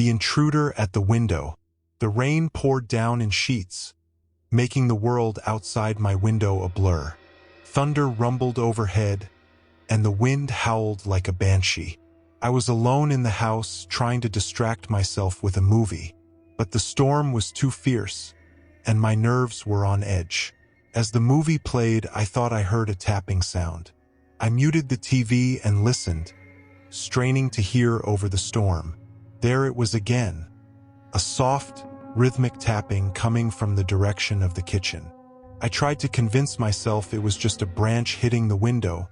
The intruder at the window. The rain poured down in sheets, making the world outside my window a blur. Thunder rumbled overhead, and the wind howled like a banshee. I was alone in the house, trying to distract myself with a movie, but the storm was too fierce, and my nerves were on edge. As the movie played, I thought I heard a tapping sound. I muted the TV and listened, straining to hear over the storm. There it was again, a soft, rhythmic tapping coming from the direction of the kitchen. I tried to convince myself it was just a branch hitting the window,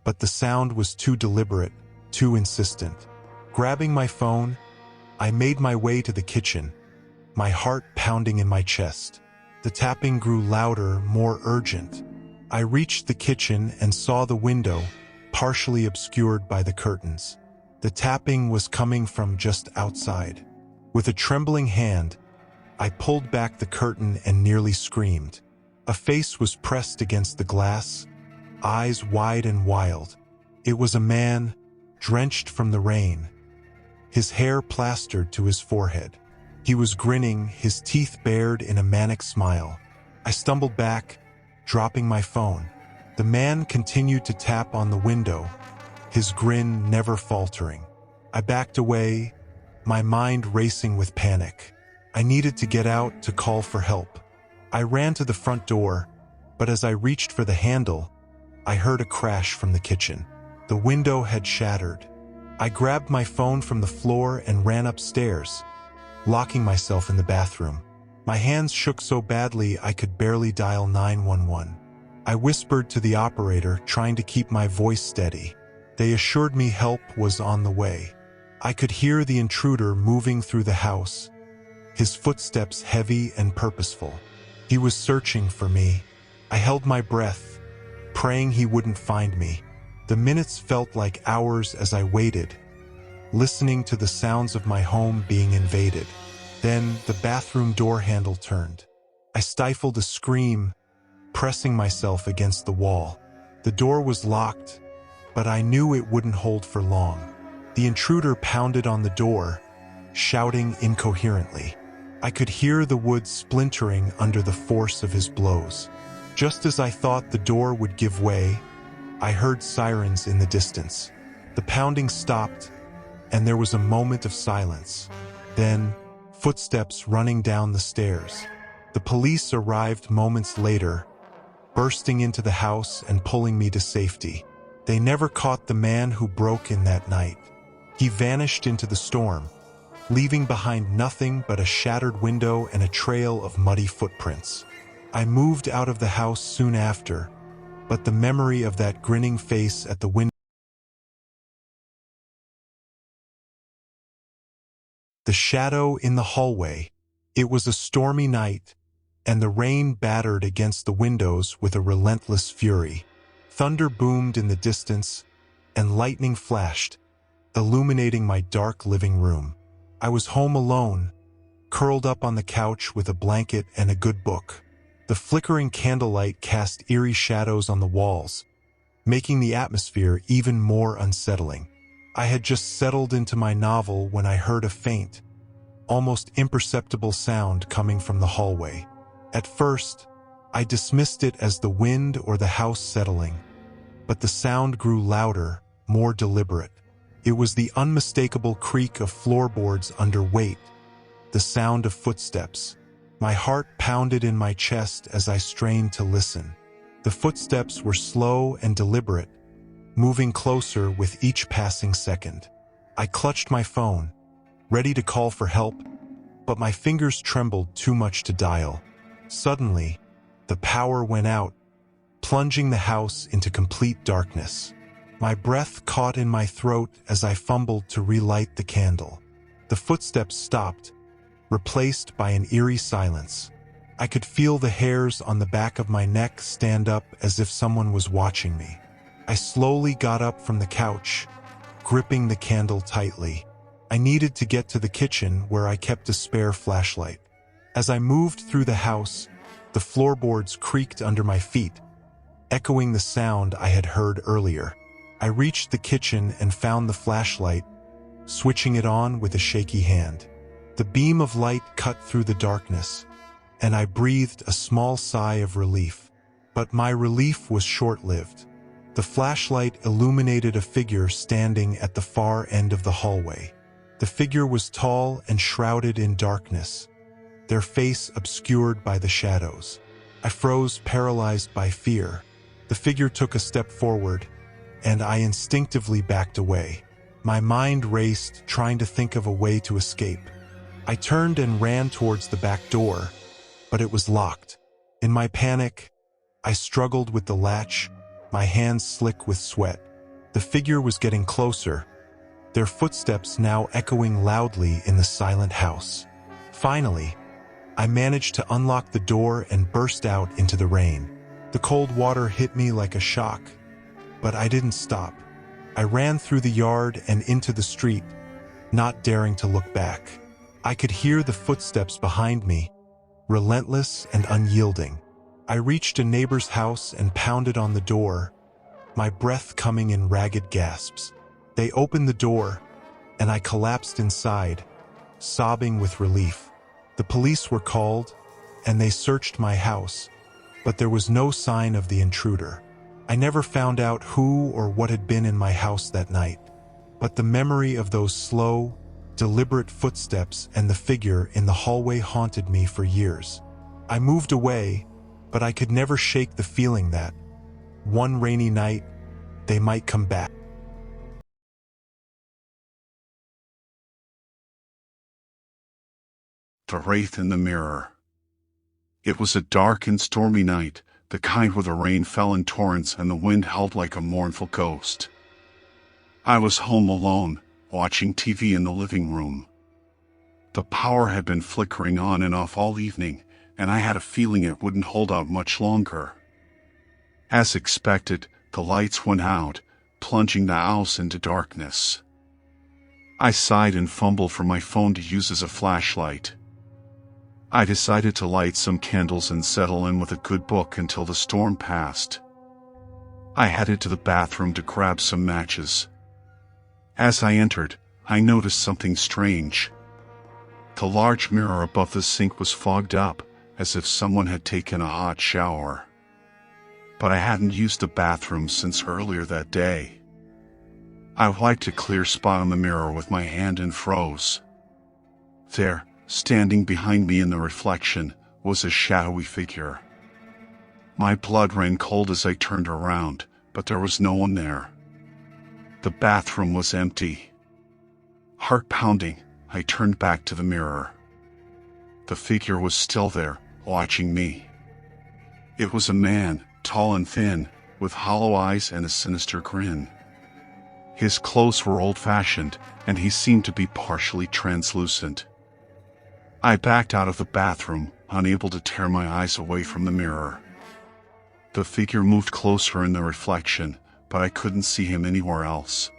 but the sound was too deliberate, too insistent. Grabbing my phone, I made my way to the kitchen, my heart pounding in my chest. The tapping grew louder, more urgent. I reached the kitchen and saw the window, partially obscured by the curtains. The tapping was coming from just outside. With a trembling hand, I pulled back the curtain and nearly screamed. A face was pressed against the glass, eyes wide and wild. It was a man, drenched from the rain, his hair plastered to his forehead. He was grinning, his teeth bared in a manic smile. I stumbled back, dropping my phone. The man continued to tap on the window, his grin never faltering. I backed away, my mind racing with panic. I needed to get out to call for help. I ran to the front door, but as I reached for the handle, I heard a crash from the kitchen. The window had shattered. I grabbed my phone from the floor and ran upstairs, locking myself in the bathroom. My hands shook so badly I could barely dial 911. I whispered to the operator, trying to keep my voice steady. They assured me help was on the way. I could hear the intruder moving through the house, his footsteps heavy and purposeful. He was searching for me. I held my breath, praying he wouldn't find me. The minutes felt like hours as I waited, listening to the sounds of my home being invaded. Then the bathroom door handle turned. I stifled a scream, pressing myself against the wall. The door was locked, but I knew it wouldn't hold for long. The intruder pounded on the door, shouting incoherently. I could hear the wood splintering under the force of his blows. Just as I thought the door would give way, I heard sirens in the distance. The pounding stopped, and there was a moment of silence. Then, footsteps running down the stairs. The police arrived moments later, bursting into the house and pulling me to safety. They never caught the man who broke in that night. He vanished into the storm, leaving behind nothing but a shattered window and a trail of muddy footprints. I moved out of the house soon after, but the memory of that grinning face at the window, the shadow in the hallway. It was a stormy night, and the rain battered against the windows with a relentless fury. Thunder boomed in the distance, and lightning flashed, illuminating my dark living room. I was home alone, curled up on the couch with a blanket and a good book. The flickering candlelight cast eerie shadows on the walls, making the atmosphere even more unsettling. I had just settled into my novel when I heard a faint, almost imperceptible sound coming from the hallway. At first, I dismissed it as the wind or the house settling, but the sound grew louder, more deliberate. It was the unmistakable creak of floorboards under weight, the sound of footsteps. My heart pounded in my chest as I strained to listen. The footsteps were slow and deliberate, moving closer with each passing second. I clutched my phone, ready to call for help, but my fingers trembled too much to dial. Suddenly, the power went out, plunging the house into complete darkness. My breath caught in my throat as I fumbled to relight the candle. The footsteps stopped, replaced by an eerie silence. I could feel the hairs on the back of my neck stand up as if someone was watching me. I slowly got up from the couch, gripping the candle tightly. I needed to get to the kitchen where I kept a spare flashlight. As I moved through the house, the floorboards creaked under my feet, echoing the sound I had heard earlier. I reached the kitchen and found the flashlight, switching it on with a shaky hand. The beam of light cut through the darkness, and I breathed a small sigh of relief. But my relief was short-lived. The flashlight illuminated a figure standing at the far end of the hallway. The figure was tall and shrouded in darkness, their face obscured by the shadows. I froze, paralyzed by fear. The figure took a step forward, and I instinctively backed away. My mind raced, trying to think of a way to escape. I turned and ran towards the back door, but it was locked. In my panic, I struggled with the latch, my hands slick with sweat. The figure was getting closer, their footsteps now echoing loudly in the silent house. Finally, I managed to unlock the door and burst out into the rain. The cold water hit me like a shock, but I didn't stop. I ran through the yard and into the street, not daring to look back. I could hear the footsteps behind me, relentless and unyielding. I reached a neighbor's house and pounded on the door, my breath coming in ragged gasps. They opened the door, and I collapsed inside, sobbing with relief. The police were called, and they searched my house, but there was no sign of the intruder. I never found out who or what had been in my house that night, but the memory of those slow, deliberate footsteps and the figure in the hallway haunted me for years. I moved away, but I could never shake the feeling that, one rainy night, they might come back. The Wraith in the Mirror. It was a dark and stormy night, the kind where the rain fell in torrents and the wind howled like a mournful ghost. I was home alone, watching TV in the living room. The power had been flickering on and off all evening, and I had a feeling it wouldn't hold out much longer. As expected, the lights went out, plunging the house into darkness. I sighed and fumbled for my phone to use as a flashlight. I decided to light some candles and settle in with a good book until the storm passed. I headed to the bathroom to grab some matches. As I entered, I noticed something strange. The large mirror above the sink was fogged up, as if someone had taken a hot shower. But I hadn't used the bathroom since earlier that day. I wiped a clear spot on the mirror with my hand and froze. There, standing behind me in the reflection, was a shadowy figure. My blood ran cold as I turned around, but there was no one there. The bathroom was empty. Heart pounding, I turned back to the mirror. The figure was still there, watching me. It was a man, tall and thin, with hollow eyes and a sinister grin. His clothes were old-fashioned, and he seemed to be partially translucent. I backed out of the bathroom, unable to tear my eyes away from the mirror. The figure moved closer in the reflection, but I couldn't see him anywhere else.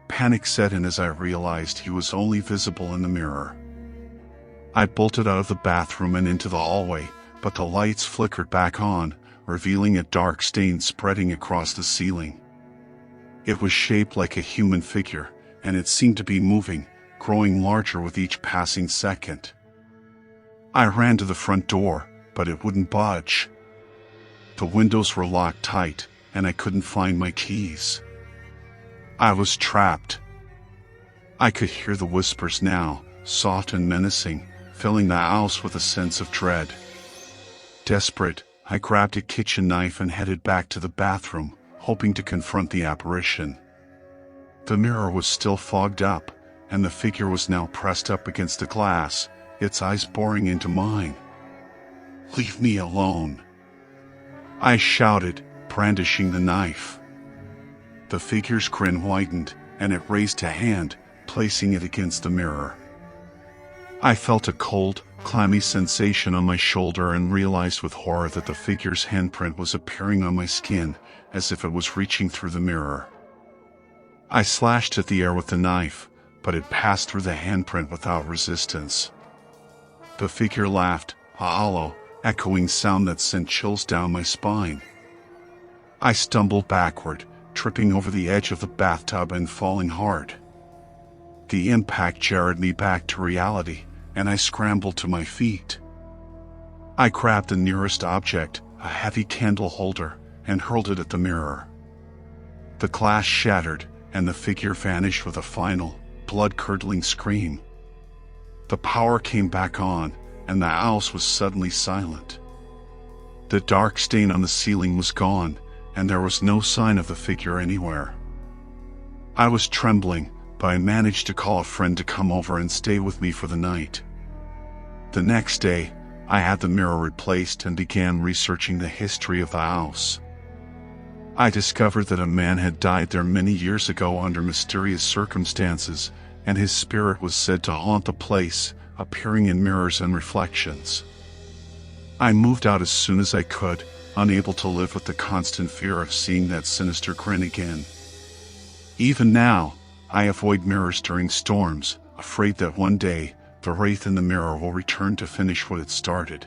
Panic set in as I realized he was only visible in the mirror. I bolted out of the bathroom and into the hallway, but the lights flickered back on, revealing a dark stain spreading across the ceiling. It was shaped like a human figure, and it seemed to be moving, growing larger with each passing second. I ran to the front door, but it wouldn't budge. The windows were locked tight, and I couldn't find my keys. I was trapped. I could hear the whispers now, soft and menacing, filling the house with a sense of dread. Desperate, I grabbed a kitchen knife and headed back to the bathroom, hoping to confront the apparition. The mirror was still fogged up, and the figure was now pressed up against the glass, its eyes boring into mine. "Leave me alone," I shouted, brandishing the knife. The figure's grin widened, and it raised a hand, placing it against the mirror. I felt a cold, clammy sensation on my shoulder and realized with horror that the figure's handprint was appearing on my skin, as if it was reaching through the mirror. I slashed at the air with the knife, but it passed through the handprint without resistance. The figure laughed, a hollow, echoing sound that sent chills down my spine. I stumbled backward, tripping over the edge of the bathtub and falling hard. The impact jarred me back to reality, and I scrambled to my feet. I grabbed the nearest object, a heavy candle holder, and hurled it at the mirror. The glass shattered, and the figure vanished with a final, blood-curdling scream. The power came back on, and the house was suddenly silent. The dark stain on the ceiling was gone, and there was no sign of the figure anywhere. I was trembling, but I managed to call a friend to come over and stay with me for the night. The next day, I had the mirror replaced and began researching the history of the house. I discovered that a man had died there many years ago under mysterious circumstances, and his spirit was said to haunt the place, appearing in mirrors and reflections. I moved out as soon as I could, unable to live with the constant fear of seeing that sinister grin again. Even now, I avoid mirrors during storms, afraid that one day, the wraith in the mirror will return to finish what it started.